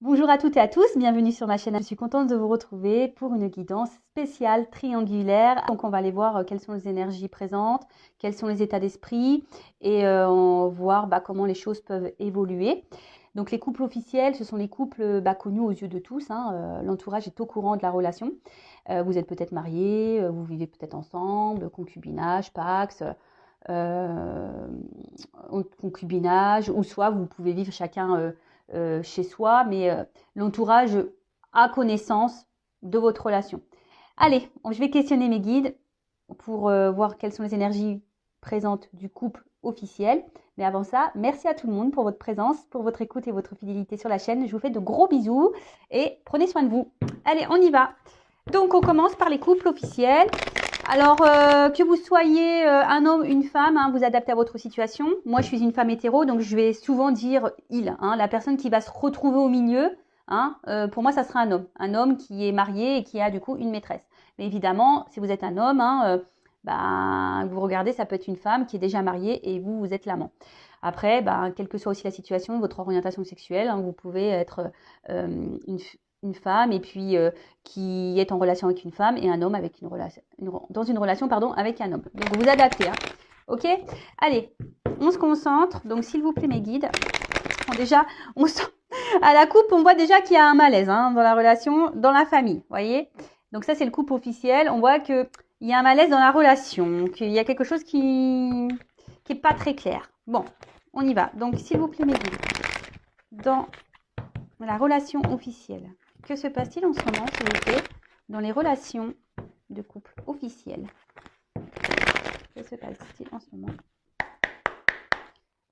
Bonjour à toutes et à tous, bienvenue sur ma chaîne. Je suis contente de vous retrouver pour une guidance spéciale triangulaire. Donc on va aller voir quelles sont les énergies présentes, quels sont les états d'esprit et on va voir comment les choses peuvent évoluer. Donc les couples officiels, ce sont les couples connus aux yeux de tous, hein. L'entourage est au courant de la relation. Vous êtes peut-être mariés, vous vivez peut-être ensemble, concubinage, pax, euh, concubinage, ou soit vous pouvez vivre chacun chez soi, mais l'entourage a connaissance de votre relation. Allez, je vais questionner mes guides pour voir quelles sont les énergies présentes du couple officiel. Mais avant ça, merci à tout le monde pour votre présence, pour votre écoute et votre fidélité sur la chaîne. Je vous fais de gros bisous et prenez soin de vous. Allez, on y va. Donc, on commence par les couples officiels. Alors, que vous soyez un homme, une femme, hein, vous adaptez à votre situation. Moi, je suis une femme hétéro, donc je vais souvent dire il, hein, la personne qui va se retrouver au milieu. Hein, pour moi, ça sera un homme qui est marié et qui a du coup une maîtresse. Mais évidemment, si vous êtes un homme, hein, vous regardez, ça peut être une femme qui est déjà mariée et vous êtes l'amant. Après, quelle que soit aussi la situation, votre orientation sexuelle, hein, vous pouvez être une femme et puis qui est en relation avec une femme et un homme avec dans une relation avec un homme. Donc vous adaptez. Hein. Ok. Allez, on se concentre. Donc s'il vous plaît mes guides. Bon, déjà, on sent, à la coupe, on voit déjà qu'il y a un malaise hein, dans la relation, dans la famille. Voyez. Donc ça c'est le couple officiel. On voit que il y a un malaise dans la relation, qu'il y a quelque chose qui est pas très clair. Bon, on y va. Donc s'il vous plaît mes guides, dans la relation officielle. Que se passe-t-il en ce moment, s'il vous plaît, dans les relations de couple officielles? Que se passe-t-il en ce moment?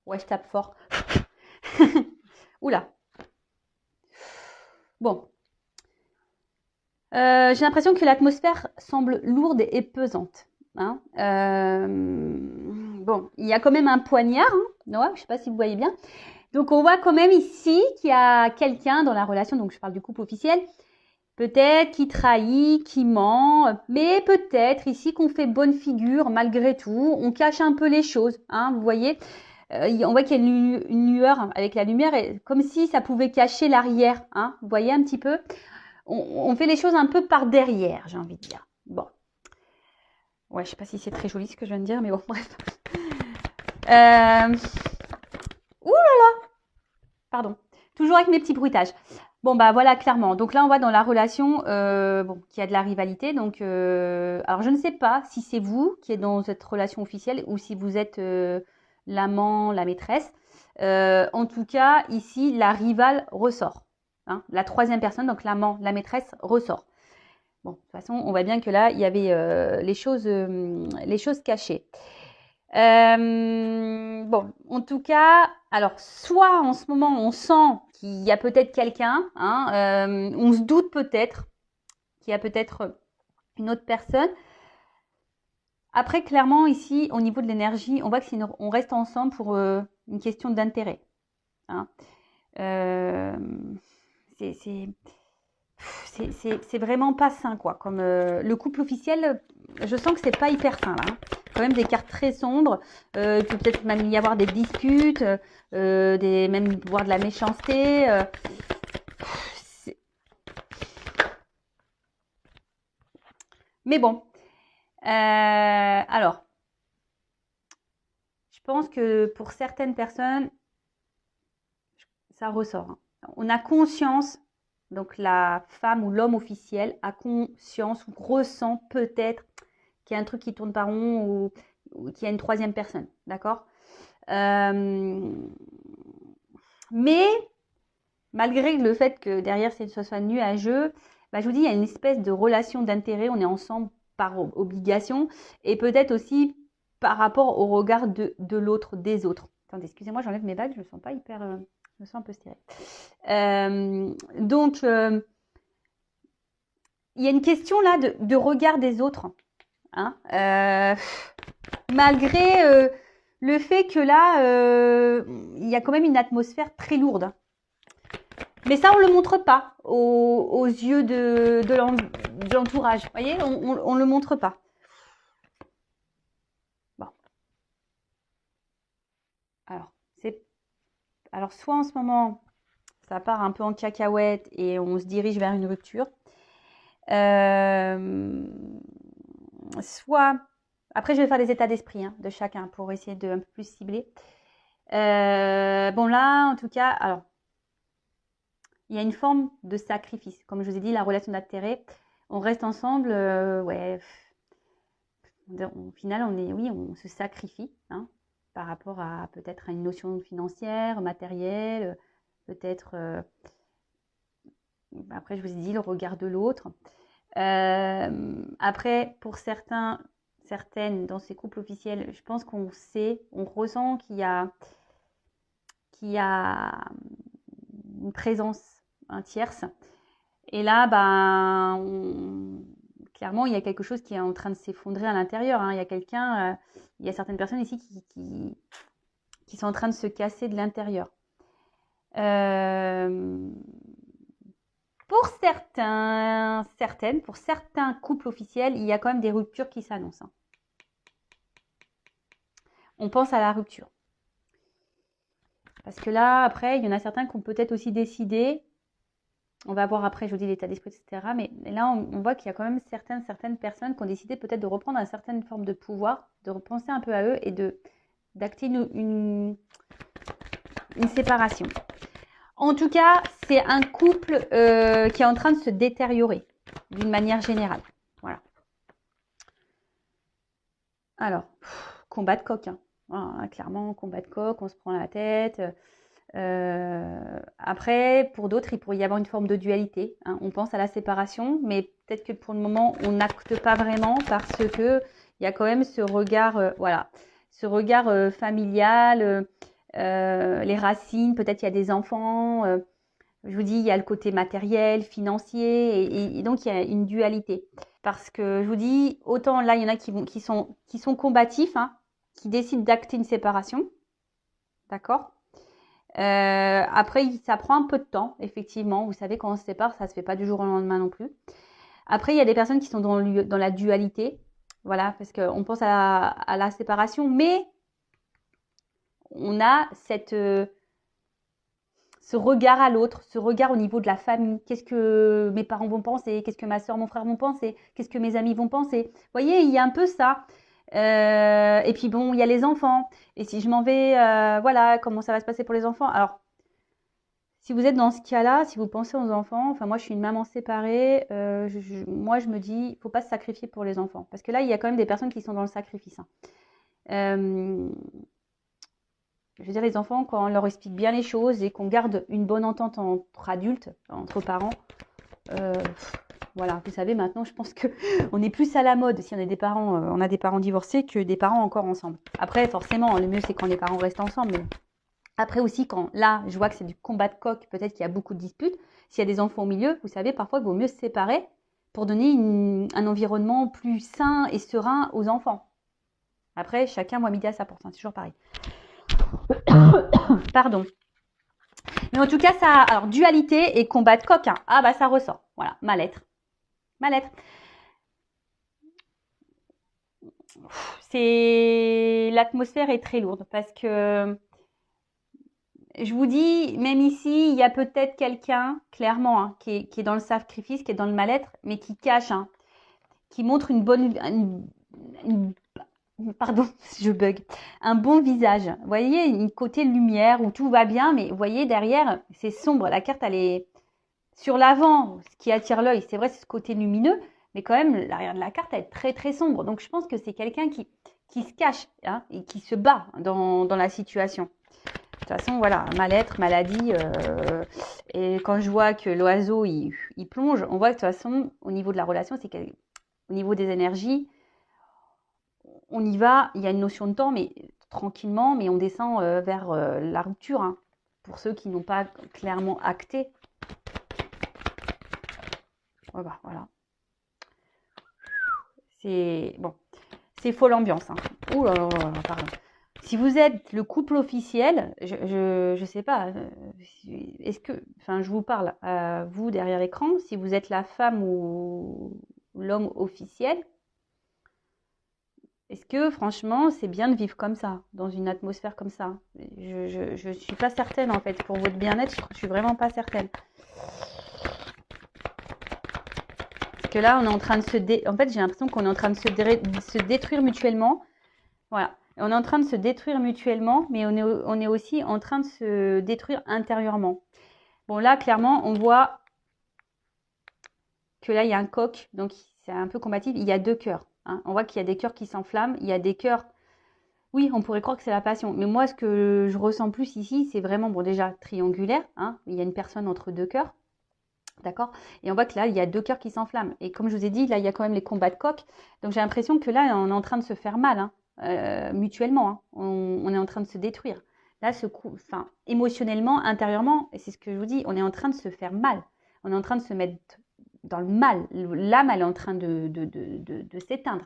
Ouais, je tape fort. Oula. Bon. J'ai l'impression que l'atmosphère semble lourde et pesante. Hein. Bon, il y a quand même un poignard. Hein. Ouais, je ne sais pas si vous voyez bien. Donc, on voit quand même ici qu'il y a quelqu'un dans la relation, donc je parle du couple officiel, peut-être qui trahit, qui ment, mais peut-être ici qu'on fait bonne figure malgré tout. On cache un peu les choses, hein, vous voyez. On voit qu'il y a une lueur avec la lumière, comme si ça pouvait cacher l'arrière. Hein, vous voyez un petit peu. On fait les choses un peu par derrière, j'ai envie de dire. Bon. Ouais, je sais pas si c'est très joli ce que je viens de dire, mais bon, bref. Ouh là là. Pardon. Toujours avec mes petits bruitages. Bon, voilà, clairement. Donc là, on voit dans la relation qu'il y a de la rivalité. Donc, alors, je ne sais pas si c'est vous qui êtes dans cette relation officielle ou si vous êtes l'amant, la maîtresse. En tout cas, ici, la rivale ressort. Hein, la troisième personne, donc l'amant, la maîtresse, ressort. Bon, de toute façon, on voit bien que là, il y avait les choses cachées. Bon, en tout cas, alors soit en ce moment on sent qu'il y a peut-être quelqu'un, hein, on se doute peut-être qu'il y a peut-être une autre personne. Après, clairement ici, au niveau de l'énergie, on voit que on reste ensemble pour une question d'intérêt. Hein. Euh, c'est vraiment pas sain quoi. Comme le couple officiel, je sens que c'est pas hyper sain là. Hein. Quand même des cartes très sombres. Il peut peut-être même y avoir des disputes, même voire de la méchanceté. Mais bon. Alors, je pense que pour certaines personnes, ça ressort. Hein. On a conscience, donc la femme ou l'homme officiel a conscience ou ressent peut-être qu'il y a un truc qui tourne pas rond ou qu'il y a une troisième personne, d'accord. Mais malgré le fait que derrière ce soit nuageux, je vous dis, il y a une espèce de relation d'intérêt, on est ensemble par obligation et peut-être aussi par rapport au regard de l'autre, des autres. Attendez, excusez-moi, j'enlève mes bagues, je me sens pas hyper... je me sens un peu stérile. Donc, il y a une question là de regard des autres. Hein, malgré le fait que là, il y a quand même une atmosphère très lourde. Mais ça, on ne le montre pas aux yeux de l'entourage. Vous voyez, on ne le montre pas. Bon. Alors, soit en ce moment, ça part un peu en cacahuète et on se dirige vers une rupture. Soit, après je vais faire des états d'esprit de chacun pour essayer de un peu plus cibler. Bon là, en tout cas, alors, il y a une forme de sacrifice. Comme je vous ai dit, la relation d'intérêt, on reste ensemble, ouais. Au final, on se sacrifie par rapport à peut-être à une notion financière, matérielle, peut-être. Après, je vous ai dit le regard de l'autre. Après, pour certaines, dans ces couples officiels, je pense qu'on sait, on ressent qu'il y a une présence tierce. Et là, clairement, il y a quelque chose qui est en train de s'effondrer à l'intérieur. Il y a il y a certaines personnes ici qui sont en train de se casser de l'intérieur. Pour certains couples officiels, il y a quand même des ruptures qui s'annoncent. On pense à la rupture. Parce que là, après, il y en a certains qui ont peut-être aussi décidé, on va voir après, je vous dis l'état d'esprit, etc. Mais là, on voit qu'il y a quand même certaines personnes qui ont décidé peut-être de reprendre une certaine forme de pouvoir, de repenser un peu à eux et d'acter une séparation. En tout cas, c'est un couple qui est en train de se détériorer d'une manière générale. Voilà. Alors, combat de coq. Voilà, clairement, combat de coq, on se prend la tête. Après, pour d'autres, il pourrait y avoir une forme de dualité. On pense à la séparation, mais peut-être que pour le moment, on n'acte pas vraiment parce que il y a quand même ce regard, ce regard familial, les racines. Peut-être il y a des enfants. Je vous dis, il y a le côté matériel, financier, et donc il y a une dualité. Parce que je vous dis, autant là, il y en a qui sont combatifs, qui décident d'acter une séparation, d'accord. Après, ça prend un peu de temps, effectivement. Vous savez, quand on se sépare, ça se fait pas du jour au lendemain non plus. Après, il y a des personnes qui sont dans la dualité, voilà, parce qu'on pense à la séparation, mais on a ce regard à l'autre, ce regard au niveau de la famille. Qu'est-ce que mes parents vont penser? Qu'est-ce que ma soeur, mon frère vont penser? Qu'est-ce que mes amis vont penser? Vous voyez, il y a un peu ça. Et puis bon, il y a les enfants. Et si je m'en vais, voilà, comment ça va se passer pour les enfants? Alors, si vous êtes dans ce cas-là, si vous pensez aux enfants, enfin moi je suis une maman séparée, moi je me dis, il ne faut pas se sacrifier pour les enfants. Parce que là, il y a quand même des personnes qui sont dans le sacrifice. Je veux dire, les enfants, quand on leur explique bien les choses et qu'on garde une bonne entente entre adultes, entre parents, voilà, vous savez, maintenant, je pense qu'on est plus à la mode si on a des parents divorcés que des parents encore ensemble. Après, forcément, le mieux, c'est quand les parents restent ensemble. Mais après aussi, quand là, je vois que c'est du combat de coq, peut-être qu'il y a beaucoup de disputes. S'il y a des enfants au milieu, vous savez, parfois, il vaut mieux se séparer pour donner un environnement plus sain et serein aux enfants. Après, chacun voit midi à sa porte, c'est toujours pareil. Pardon. Mais en tout cas, ça, alors dualité et combat de coq, ah bah ça ressort. Voilà, mal-être. L'atmosphère est très lourde parce que je vous dis, même ici, il y a peut-être quelqu'un, clairement, qui est dans le sacrifice, qui est dans le mal-être, mais qui cache, qui montre pardon, je bug. Un bon visage. Vous voyez, une côté lumière où tout va bien, mais vous voyez, derrière, c'est sombre. La carte, elle est sur l'avant, ce qui attire l'œil. C'est vrai, c'est ce côté lumineux, mais quand même, l'arrière de la carte, elle est très, très sombre. Donc, je pense que c'est quelqu'un qui se cache et qui se bat dans la situation. De toute façon, voilà, mal-être, maladie. Et quand je vois que l'oiseau, il plonge, on voit que de toute façon, au niveau de la relation, c'est qu'au niveau des énergies, on y va, il y a une notion de temps, mais tranquillement, mais on descend vers la rupture. Pour ceux qui n'ont pas clairement acté. Voilà. C'est bon, c'est folle ambiance. Ouh là là là, pardon. Si vous êtes le couple officiel, je sais pas, est-ce que, enfin, je vous parle à vous derrière l'écran, si vous êtes la femme ou l'homme officiel, Est-ce que franchement, c'est bien de vivre comme ça, dans une atmosphère comme ça? Je suis pas certaine en fait. Pour votre bien-être, je suis vraiment pas certaine. Parce que là, on est en train de en fait, j'ai l'impression qu'on est en train de se détruire mutuellement. Voilà. On est en train de se détruire mutuellement, mais on est aussi en train de se détruire intérieurement. Bon, là, clairement, on voit que là, il y a un coq, donc c'est un peu compatible. Il y a deux cœurs. Hein. On voit qu'il y a des cœurs qui s'enflamment. Il y a des cœurs. Oui, on pourrait croire que c'est la passion. Mais moi, ce que je ressens plus ici, c'est vraiment, bon, déjà, triangulaire. Hein. Il y a une personne entre deux cœurs. D'accord? Et on voit que là, il y a deux cœurs qui s'enflamment. Et comme je vous ai dit, là, il y a quand même les combats de coq. Donc, j'ai l'impression que là, on est en train de se faire mal, hein, mutuellement. Hein. On est en train de se détruire. Là, enfin, émotionnellement, intérieurement, et c'est ce que je vous dis, on est en train de se faire mal. On est en train de se mettre dans le mal. L'âme, elle est en train de s'éteindre.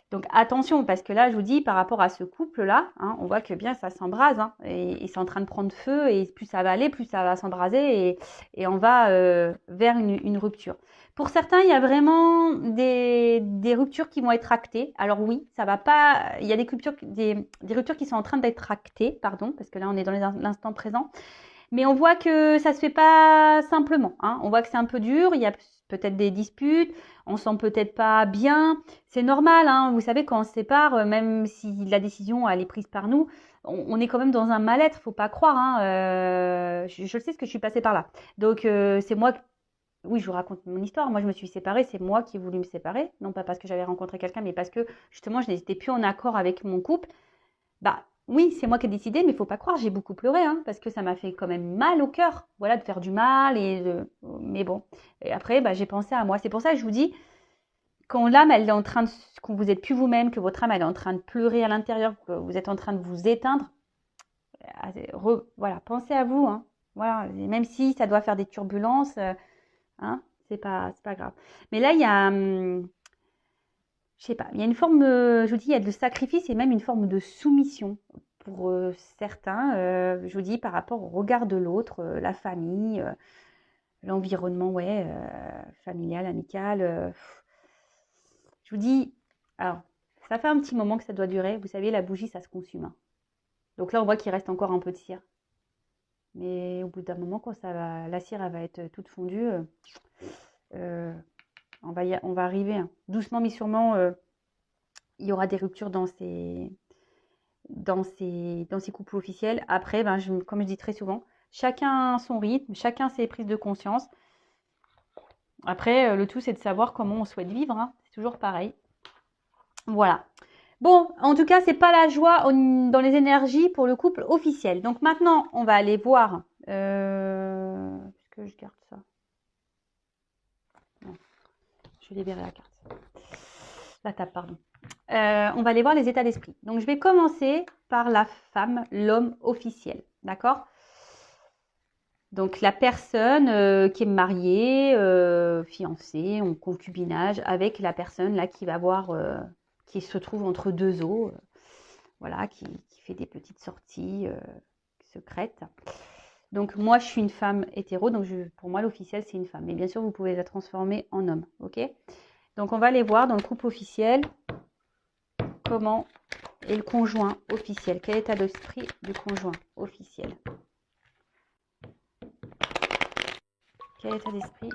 Donc attention, parce que là, je vous dis, par rapport à ce couple-là, hein, on voit que bien ça s'embrase, hein, et c'est en train de prendre feu, et plus ça va aller, plus ça va s'embraser, et on va vers une rupture. Pour certains, il y a vraiment des ruptures qui vont être actées. Alors oui, ça va pas. Il y a des ruptures qui sont en train d'être actées, pardon, parce que là, on est dans l'instant présent. Mais on voit que ça se fait pas simplement. Hein. On voit que c'est un peu dur. Il y a peut-être des disputes. On se sent peut-être pas bien. C'est normal. Hein. Vous savez, quand on se sépare, même si la décision elle est prise par nous, on est quand même dans un mal-être. Faut pas croire. Hein. Je le sais, ce que je suis passée par là. Donc c'est moi. Oui, je vous raconte mon histoire. Moi, je me suis séparée. C'est moi qui ai voulu me séparer. Non pas parce que j'avais rencontré quelqu'un, mais parce que justement, je n'étais plus en accord avec mon couple. Bah oui, c'est moi qui ai décidé, mais il faut pas croire, j'ai beaucoup pleuré, hein, parce que ça m'a fait quand même mal au cœur, voilà, de faire du mal mais bon. Et après, bah, j'ai pensé à moi. C'est pour ça que je vous dis, quand l'âme, elle est en train de, quand vous êtes plus vous-même, que votre âme, elle est en train de pleurer à l'intérieur, que vous êtes en train de vous éteindre, voilà, pensez à vous, hein. Voilà, et même si ça doit faire des turbulences, hein, c'est pas grave. Mais là, il y a, je sais pas, il y a une forme, je vous dis, il y a de sacrifice et même une forme de soumission pour certains, je vous dis, par rapport au regard de l'autre, la famille, l'environnement, ouais, familial, amical. Je vous dis, alors, ça fait un petit moment que ça doit durer. Vous savez, la bougie, ça se consume. Hein. Donc là, on voit qu'il reste encore un peu de cire. Mais au bout d'un moment, quand la cire elle va être toute fondue, on va arriver, hein. Doucement mais sûrement, il y aura des ruptures dans ces couples officiels. Après, ben, comme je dis très souvent, chacun son rythme, chacun ses prises de conscience. Après, le tout, c'est de savoir comment on souhaite vivre. Hein. C'est toujours pareil. Voilà. Bon, en tout cas, c'est pas la joie dans les énergies pour le couple officiel. Donc maintenant, on va aller voir. Est-ce que je garde ça? Non, je libérer la carte. La table, pardon. On va aller voir les états d'esprit. Donc, je vais commencer par la femme, l'homme officiel. D'accord? Donc, la personne qui est mariée, fiancée, en concubinage, avec la personne là qui va avoir, qui se trouve entre deux eaux, voilà, qui fait des petites sorties secrètes. Donc, moi, je suis une femme hétéro, donc pour moi, l'officiel, c'est une femme. Mais bien sûr, vous pouvez la transformer en homme, ok? Donc, on va aller voir dans le couple officiel comment est le conjoint officiel. Quel état d'esprit du conjoint officiel? Quel état d'esprit?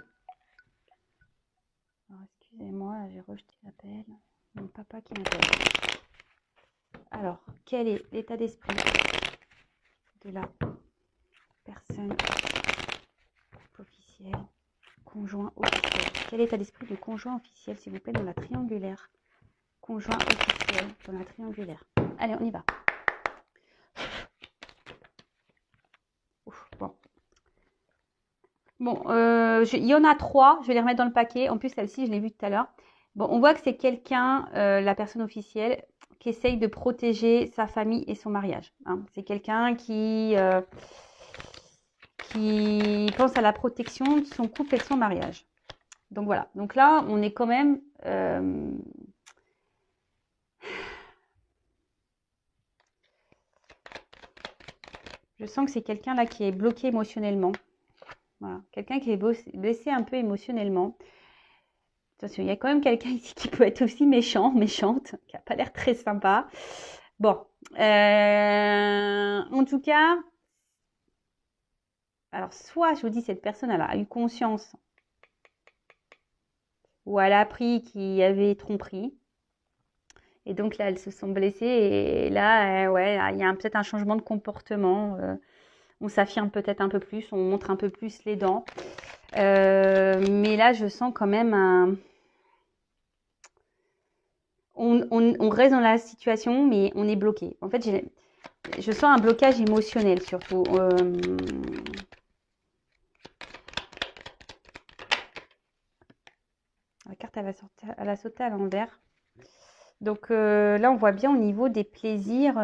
Excusez-moi, j'ai rejeté l'appel. Mon papa qui m'appelle. Alors, quel est l'état d'esprit de la personne officielle, conjoint officiel? Quel état d'esprit du conjoint officiel, s'il vous plaît, dans la triangulaire? Conjoint officiel dans la triangulaire. Allez, on y va. Ouf, bon. Bon, il y en a 3, je vais les remettre dans le paquet. En plus, celle-ci, je l'ai vue tout à l'heure. Bon, on voit que c'est quelqu'un, la personne officielle, qui essaye de protéger sa famille et son mariage. Hein. C'est quelqu'un qui pense à la protection de son couple et de son mariage. Donc voilà. Donc là, on est quand même... je sens que c'est quelqu'un là qui est bloqué émotionnellement. Voilà. Quelqu'un qui est blessé un peu émotionnellement. Attention, il y a quand même quelqu'un ici qui peut être aussi méchant, méchante, qui n'a pas l'air très sympa. Bon, en tout cas, alors soit je vous dis cette personne elle a eu conscience ou elle a appris qu'il y avait tromperie et donc là elles se sont blessées et là ouais il y a peut-être un changement de comportement. On s'affirme peut-être un peu plus, on montre un peu plus les dents. Mais là je sens quand même un... On reste dans la situation mais on est bloqué. En fait je sens un blocage émotionnel surtout. La carte, elle a sauté à l'envers. Donc là, on voit bien au niveau des plaisirs.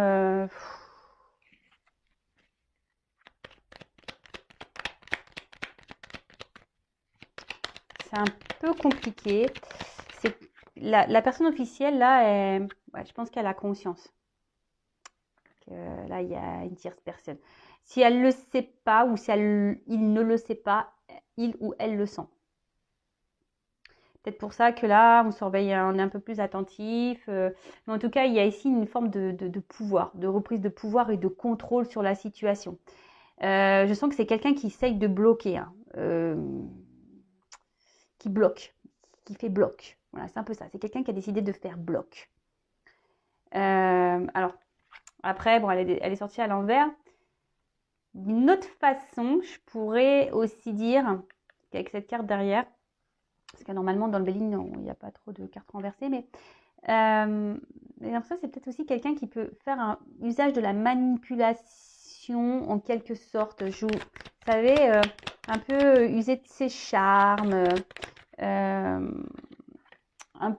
C'est un peu compliqué. La personne officielle, là, ouais, je pense qu'elle a conscience. Là, il y a une tierce personne. Si elle ne le sait pas ou si il ne le sait pas, il ou elle le sent. Peut-être pour ça que là, on surveille, on est un peu plus attentif. Mais en tout cas, il y a ici une forme de pouvoir, de reprise de pouvoir et de contrôle sur la situation. Je sens que c'est quelqu'un qui essaye de bloquer, hein, qui bloque, qui fait bloc. Voilà, c'est un peu ça. C'est quelqu'un qui a décidé de faire bloc. Alors, après, bon, elle est sortie à l'envers. D'une autre façon, je pourrais aussi dire qu'avec cette carte derrière, parce que normalement dans le Béline, il n'y a pas trop de cartes renversées, mais ça c'est peut-être aussi quelqu'un qui peut faire un usage de la manipulation en quelque sorte. Vous savez, un peu user de ses charmes, un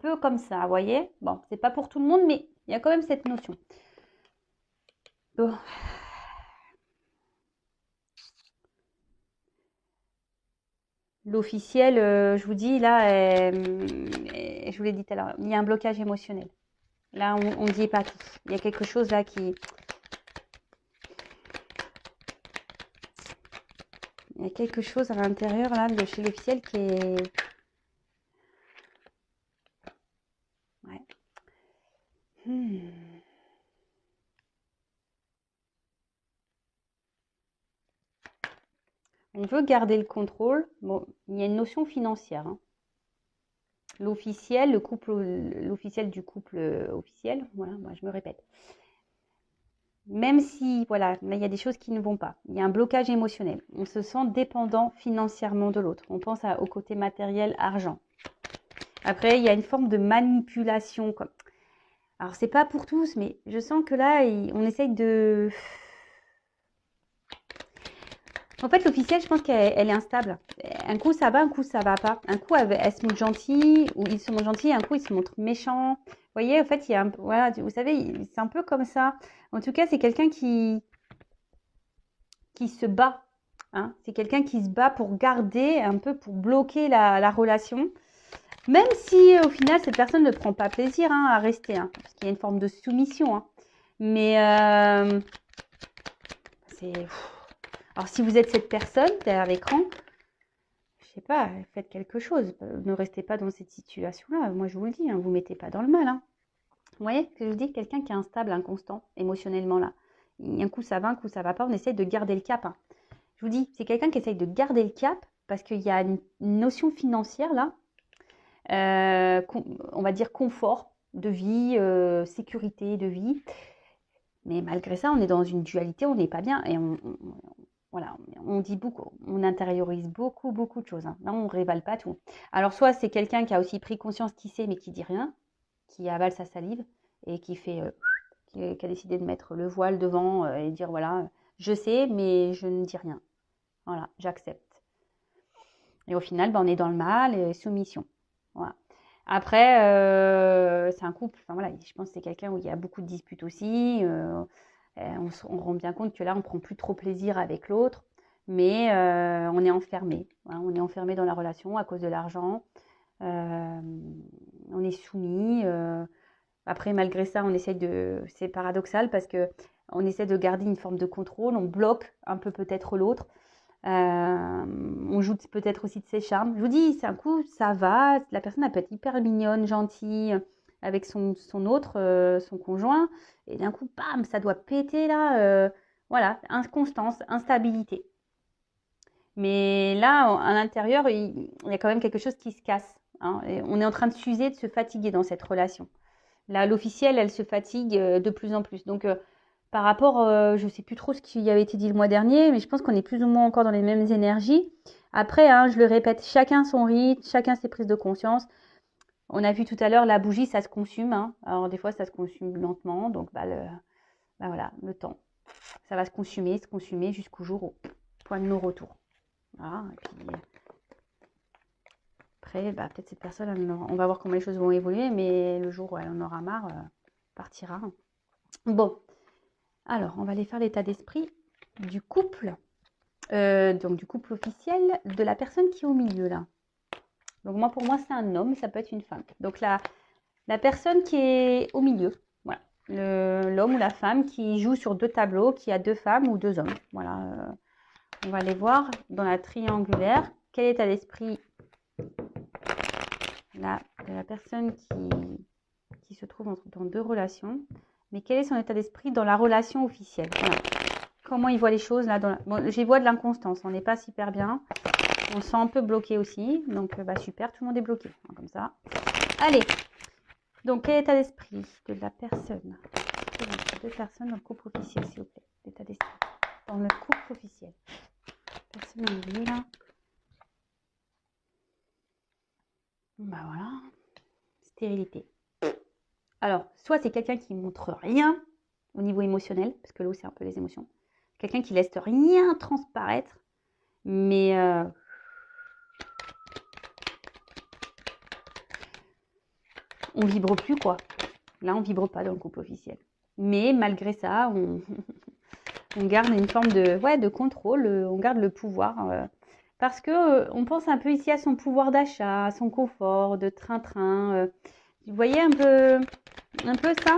peu comme ça, vous voyez. Bon, c'est pas pour tout le monde, mais il y a quand même cette notion. Bon. L'officiel, je vous dis, là, je vous l'ai dit tout à l'heure, il y a un blocage émotionnel. Là, on n'y est pas tous. Il y a quelque chose là qui... Il y a quelque chose à l'intérieur là de chez l'officiel qui est... Ouais. On veut garder le contrôle. Bon, il y a une notion financière. Hein. L'officiel, l'officiel du couple officiel, voilà, moi je me répète. Même si, voilà, là, il y a des choses qui ne vont pas. Il y a un blocage émotionnel. On se sent dépendant financièrement de l'autre. On pense au côté matériel, argent. Après, il y a une forme de manipulation. Alors, c'est pas pour tous, mais je sens que là, on essaye de... En fait, l'officiel, je pense qu'elle est instable. Un coup, ça va, un coup, ça va pas. Un coup, elle se montre gentille, ou ils se montrent gentils, un coup, ils se montrent méchants. Vous voyez, en fait, il y a un... Voilà, vous savez, c'est un peu comme ça. En tout cas, c'est quelqu'un qui se bat. Hein. C'est quelqu'un qui se bat pour garder, un peu pour bloquer la relation. Même si, au final, cette personne ne prend pas plaisir hein, à rester. Hein, parce qu'il y a une forme de soumission. Hein. Mais c'est... Alors, si vous êtes cette personne derrière l'écran, je sais pas, faites quelque chose. Ne restez pas dans cette situation-là. Moi, je vous le dis, hein, vous ne mettez pas dans le mal. Hein. Vous voyez ce que je vous dis? Quelqu'un qui est instable, inconstant, émotionnellement, là. Un coup, ça va, un coup, ça va pas. On essaye de garder le cap. Hein. Je vous dis, c'est quelqu'un qui essaye de garder le cap parce qu'il y a une notion financière, là. On va dire confort de vie, sécurité de vie. Mais malgré ça, on est dans une dualité, on n'est pas bien. Et voilà, on dit beaucoup, on intériorise beaucoup, beaucoup de choses. Hein. Là, on ne révèle pas tout. Alors, soit c'est quelqu'un qui a aussi pris conscience qui sait, mais qui dit rien, qui avale sa salive et qui fait, qui a décidé de mettre le voile devant et dire voilà, je sais, mais je ne dis rien. Voilà, j'accepte. Et au final, on est dans le mal et soumission. Voilà. Après, c'est un couple, enfin voilà, je pense que c'est quelqu'un où il y a beaucoup de disputes aussi. On rend bien compte que là, on ne prend plus trop plaisir avec l'autre, mais on est enfermé. Voilà, on est enfermé dans la relation à cause de l'argent. On est soumis. Après, malgré ça, on essaie de... C'est paradoxal parce que on essaie de garder une forme de contrôle. On bloque un peu peut-être l'autre. On joue peut-être aussi de ses charmes. Je vous dis, c'est un coup, ça va. La personne, elle peut être hyper mignonne, gentille, avec son autre, son conjoint. Et d'un coup, bam, ça doit péter là. Voilà, inconstance, instabilité. Mais là, à l'intérieur, il y a quand même quelque chose qui se casse. Hein, et on est en train de s'user, de se fatiguer dans cette relation. Là, l'officielle, elle se fatigue de plus en plus. Donc, par rapport, je ne sais plus trop ce qui avait été dit le mois dernier, mais je pense qu'on est plus ou moins encore dans les mêmes énergies. Après, hein, je le répète, chacun son rythme, chacun ses prises de conscience. On a vu tout à l'heure, la bougie, ça se consume. Hein. Alors, des fois, ça se consume lentement. Donc, voilà, le temps. Ça va se consumer jusqu'au jour au point de non-retour. Voilà, et puis, après, peut-être cette personne, on va voir comment les choses vont évoluer, mais le jour où elle en aura marre, partira. Bon, alors, on va aller faire l'état d'esprit du couple, donc du couple officiel, de la personne qui est au milieu, là. Donc, pour moi, c'est un homme, ça peut être une femme. Donc, la personne qui est au milieu, voilà. L'homme ou la femme qui joue sur 2 tableaux, qui a 2 femmes ou 2 hommes. Voilà, on va aller voir dans la triangulaire quel est l'état d'esprit de la personne qui se trouve dans 2 relations, mais quel est son état d'esprit dans la relation officielle. Voilà. Comment il voit les choses là bon, j'y vois de l'inconstance, on n'est pas super bien, on se sent un peu bloqué aussi, donc super, tout le monde est bloqué, hein, comme ça. Allez, donc quel est l'état d'esprit de la personne, 2 personnes dans le couple officiel, s'il vous plaît, l'état d'esprit dans le couple officiel, personne en milieu là. Voilà, stérilité. Alors, soit c'est quelqu'un qui montre rien au niveau émotionnel, parce que l'eau c'est un peu les émotions. Quelqu'un qui laisse rien transparaître, mais on vibre plus quoi. Là, on vibre pas dans le couple officiel. Mais malgré ça, on garde une forme de contrôle, on garde le pouvoir. Parce que on pense un peu ici à son pouvoir d'achat, à son confort, de train-train. Vous voyez un peu ça?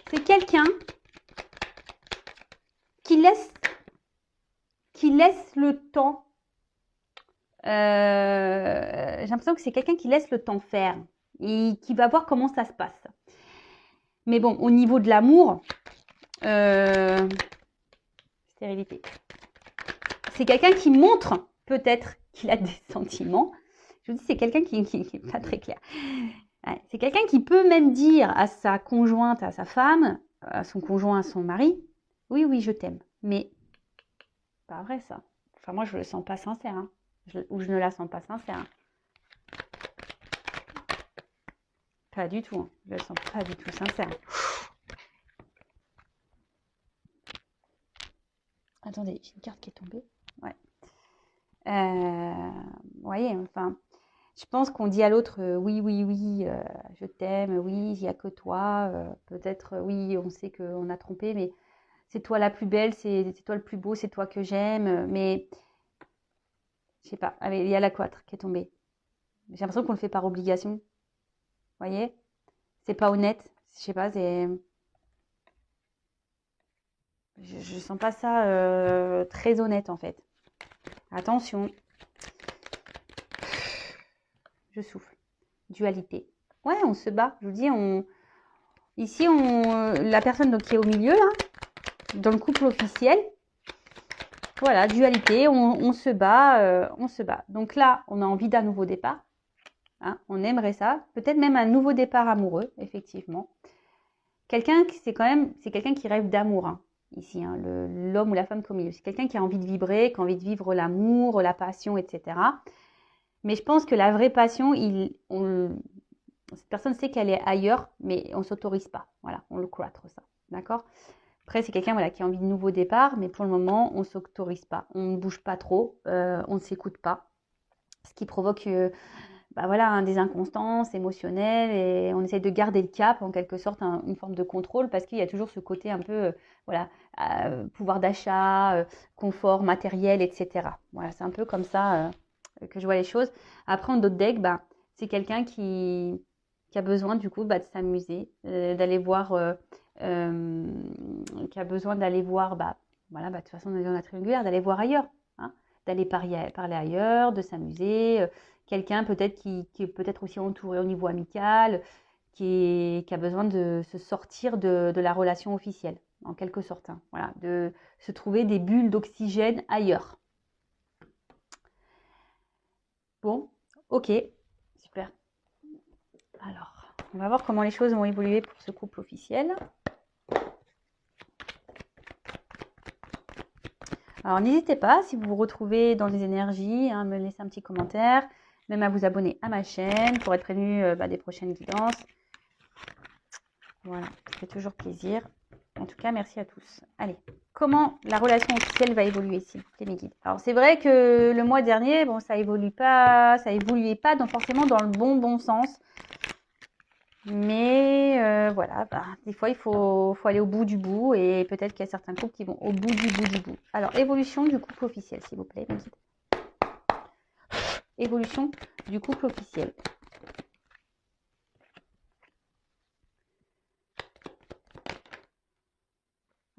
C'est quelqu'un qui laisse le temps. J'ai l'impression que c'est quelqu'un qui laisse le temps faire et qui va voir comment ça se passe. Mais bon, au niveau de l'amour, stérilité. C'est quelqu'un qui montre peut-être qu'il a des sentiments. Je vous dis, c'est quelqu'un qui n'est pas très clair. Ouais, c'est quelqu'un qui peut même dire à sa conjointe, à sa femme, à son conjoint, à son mari, oui, oui, je t'aime. Mais pas vrai ça. Enfin, moi, je ne le sens pas sincère. Hein. Ou je ne la sens pas sincère. Hein. Pas du tout. Hein. Je ne la sens pas du tout sincère. Attendez, j'ai une carte qui est tombée. Ouais. Vous voyez, enfin, je pense qu'on dit à l'autre oui, oui, oui, je t'aime, oui, il n'y a que toi. Peut-être, oui, on sait qu'on a trompé, mais c'est toi la plus belle, c'est toi le plus beau, c'est toi que j'aime. Mais, je sais pas, il y a la 4 qui est tombée. J'ai l'impression qu'on le fait par obligation. Vous voyez? C'est pas honnête. Je sais pas, c'est... Je sens pas ça très honnête en fait. Attention. Je souffle. Dualité. Ouais, on se bat. Je vous dis, ici, la personne donc, qui est au milieu, là, dans le couple officiel, voilà, dualité, on se bat, on se bat. Donc là, on a envie d'un nouveau départ. Hein, on aimerait ça. Peut-être même un nouveau départ amoureux, effectivement. Quelqu'un, c'est quelqu'un qui rêve d'amour, hein, ici, hein, l'homme ou la femme qui est au milieu. C'est quelqu'un qui a envie de vibrer, qui a envie de vivre l'amour, la passion, etc. Mais je pense que la vraie passion, cette personne sait qu'elle est ailleurs, mais on ne s'autorise pas. Voilà, on le cloître ça. D'accord? Après, c'est quelqu'un qui a envie de nouveau départ, mais pour le moment, on ne s'autorise pas. On ne bouge pas trop, on ne s'écoute pas. Ce qui provoque des inconstances émotionnelles et on essaie de garder le cap, en quelque sorte, une forme de contrôle parce qu'il y a toujours ce côté un peu, pouvoir d'achat, confort matériel, etc. Voilà, c'est un peu comme ça que je vois les choses. Après, en d'autres decks, c'est quelqu'un qui a besoin du coup de s'amuser, d'aller voir qui a besoin d'aller voir, voilà, de toute façon, on est dans la triangulaire, d'aller voir ailleurs, hein, d'aller parler ailleurs, de s'amuser. Quelqu'un peut-être qui est peut-être aussi entouré au niveau amical, qui a besoin de se sortir de la relation officielle, en quelque sorte. Hein, voilà, de se trouver des bulles d'oxygène ailleurs. Bon, ok, super. Alors, on va voir comment les choses vont évoluer pour ce couple officiel. Alors, n'hésitez pas, si vous vous retrouvez dans les énergies, à me laisser un petit commentaire, même à vous abonner à ma chaîne pour être prévenu des prochaines guidances. Voilà, ça fait toujours plaisir. En tout cas, merci à tous. Allez, comment la relation officielle va évoluer, s'il vous plaît, mes guides? Alors, c'est vrai que le mois dernier, bon, ça évoluait pas forcément dans le bon sens. Mais voilà, des fois, il faut aller au bout du bout. Et peut-être qu'il y a certains couples qui vont au bout du bout du bout. Alors, évolution du couple officiel, s'il vous plaît, mes guides. Évolution du couple officiel.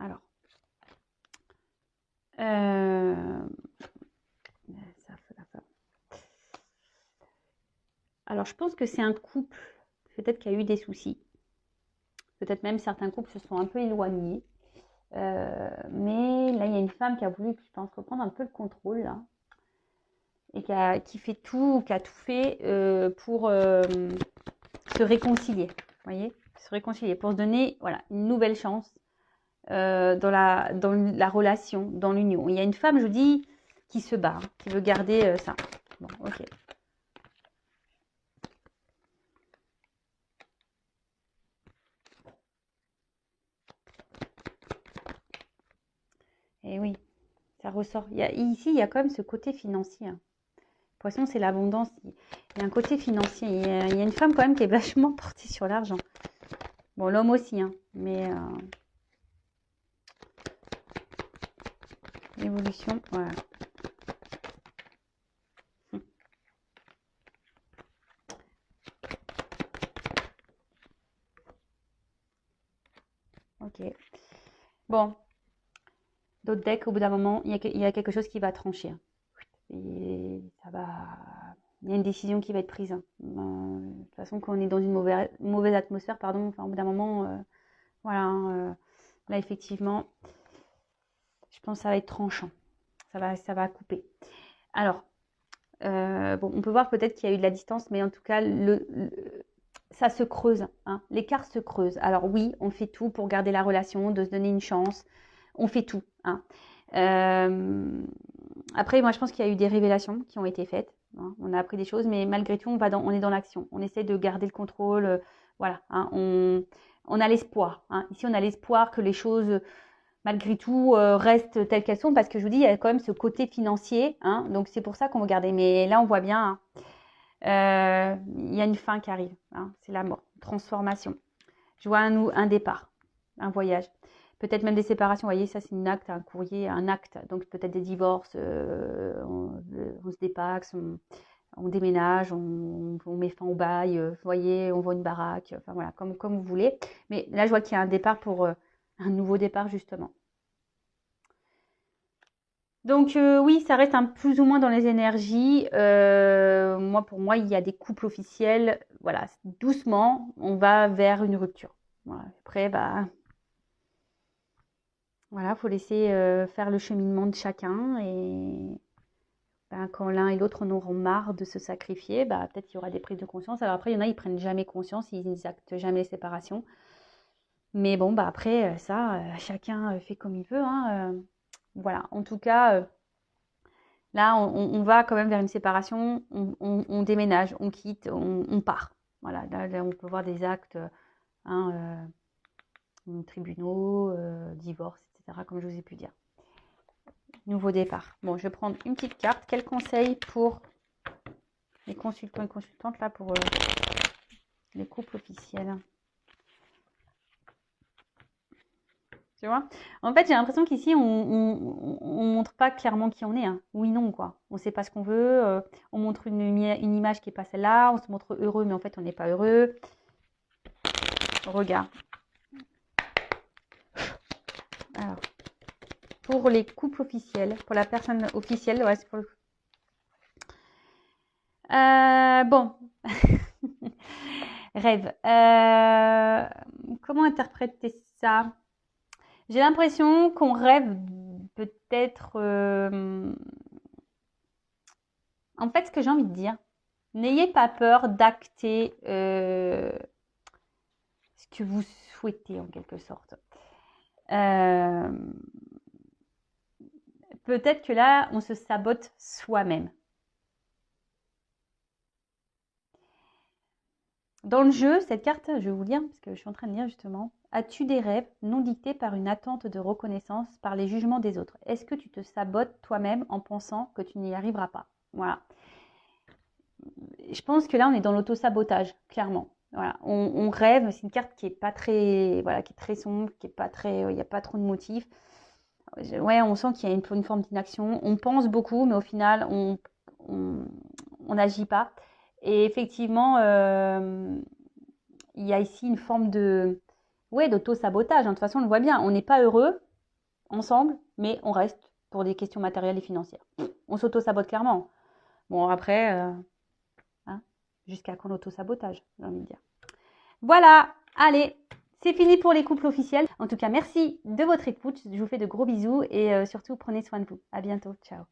Alors, alors, je pense que c'est un couple, peut-être qu'il y a eu des soucis. Peut-être même certains couples se sont un peu éloignés. Mais là, il y a une femme qui a voulu, je pense, reprendre un peu le contrôle, là. Et qui a tout fait pour se réconcilier. Vous voyez, se réconcilier, pour se donner, voilà, une nouvelle chance dans la relation, dans l'union. Il y a une femme, je vous dis, qui se bat, hein, qui veut garder ça. Bon, ok. Et oui, ça ressort. Ici, il y a quand même ce côté financier. Hein. Poisson, c'est l'abondance. Il y a un côté financier. Il y a une femme quand même qui est vachement portée sur l'argent. Bon, l'homme aussi, hein, mais l'évolution, voilà. Ok. Bon. D'autres decks, au bout d'un moment, il y a quelque chose qui va trancher. Et ça va... Il y a une décision qui va être prise. De toute façon, quand on est dans une mauvaise atmosphère, pardon, enfin, au bout d'un moment, voilà, là, effectivement, je pense que ça va être tranchant. Ça va couper. Alors, bon, on peut voir peut-être qu'il y a eu de la distance, mais en tout cas, ça se creuse. Hein, l'écart se creuse. Alors oui, on fait tout pour garder la relation, de se donner une chance. On fait tout. Hein. Après, moi, je pense qu'il y a eu des révélations qui ont été faites. Hein. On a appris des choses, mais malgré tout, on est dans l'action. On essaie de garder le contrôle. Voilà. Hein, on a l'espoir. Hein. Ici, on a l'espoir que les choses, malgré tout, restent telles qu'elles sont. Parce que je vous dis, il y a quand même ce côté financier. Hein, donc, c'est pour ça qu'on va garder. Mais là, on voit bien, hein, il y a une fin qui arrive. Hein, c'est la mort, transformation. Je vois un départ, un voyage. Peut-être même des séparations, vous voyez, ça c'est un acte, un courrier, un acte. Donc peut-être des divorces, on se dépaxe, on déménage, on met fin au bail, vous voyez, on vend une baraque, enfin voilà, comme vous voulez. Mais là, je vois qu'il y a un départ pour un nouveau départ, justement. Donc oui, ça reste plus ou moins dans les énergies. Pour moi, il y a des couples officiels. Voilà, doucement, on va vers une rupture. Voilà. Après, voilà, faut laisser faire le cheminement de chacun et quand l'un et l'autre en auront marre de se sacrifier, peut-être qu'il y aura des prises de conscience. Alors après, il y en a, ils prennent jamais conscience, ils n'actent jamais les séparations. Mais bon, après, ça, chacun fait comme il veut. Hein, voilà, en tout cas, là, on va quand même vers une séparation, on déménage, on quitte, on part. Voilà, là, on peut voir des actes, hein, tribunaux, divorce, etc., comme je vous ai pu dire. Nouveau départ. Bon, je vais prendre une petite carte. Quel conseil pour les consultants et consultantes, là, pour les couples officiels? Tu vois? En fait, j'ai l'impression qu'ici, on montre pas clairement qui on est. Hein. Oui, non, quoi. On sait pas ce qu'on veut. On montre une image qui n'est pas celle-là. On se montre heureux, mais en fait, on n'est pas heureux. Regarde. Alors, pour les couples officiels, pour la personne officielle, ouais, c'est pour le... Bon, rêve. Comment interpréter ça? J'ai l'impression qu'on rêve peut-être... En fait, ce que j'ai envie de dire, n'ayez pas peur d'acter ce que vous souhaitez en quelque sorte. Peut-être que là, on se sabote soi-même. Dans le jeu, cette carte, je vais vous lire parce que je suis en train de lire justement. As-tu des rêves non dictés par une attente de reconnaissance, par les jugements des autres? Est-ce que tu te sabotes toi-même en pensant que tu n'y arriveras pas? Voilà. Je pense que là, on est dans l'auto-sabotage, clairement. Voilà. On rêve, c'est une carte qui est pas très, voilà, qui est très sombre, qui est pas très, il n'y a pas trop de motifs. Ouais, on sent qu'il y a une forme d'inaction. On pense beaucoup, mais au final, on n'agit pas. Et effectivement, il y a ici une forme de, ouais, d'auto-sabotage. De toute façon, on le voit bien. On n'est pas heureux ensemble, mais on reste pour des questions matérielles et financières. On s'auto-sabote clairement. Bon, après, hein, jusqu'à quand l'auto-sabotage, j'ai envie de dire. Voilà, allez, c'est fini pour les couples officiels. En tout cas, merci de votre écoute. Je vous fais de gros bisous et surtout, prenez soin de vous. À bientôt. Ciao.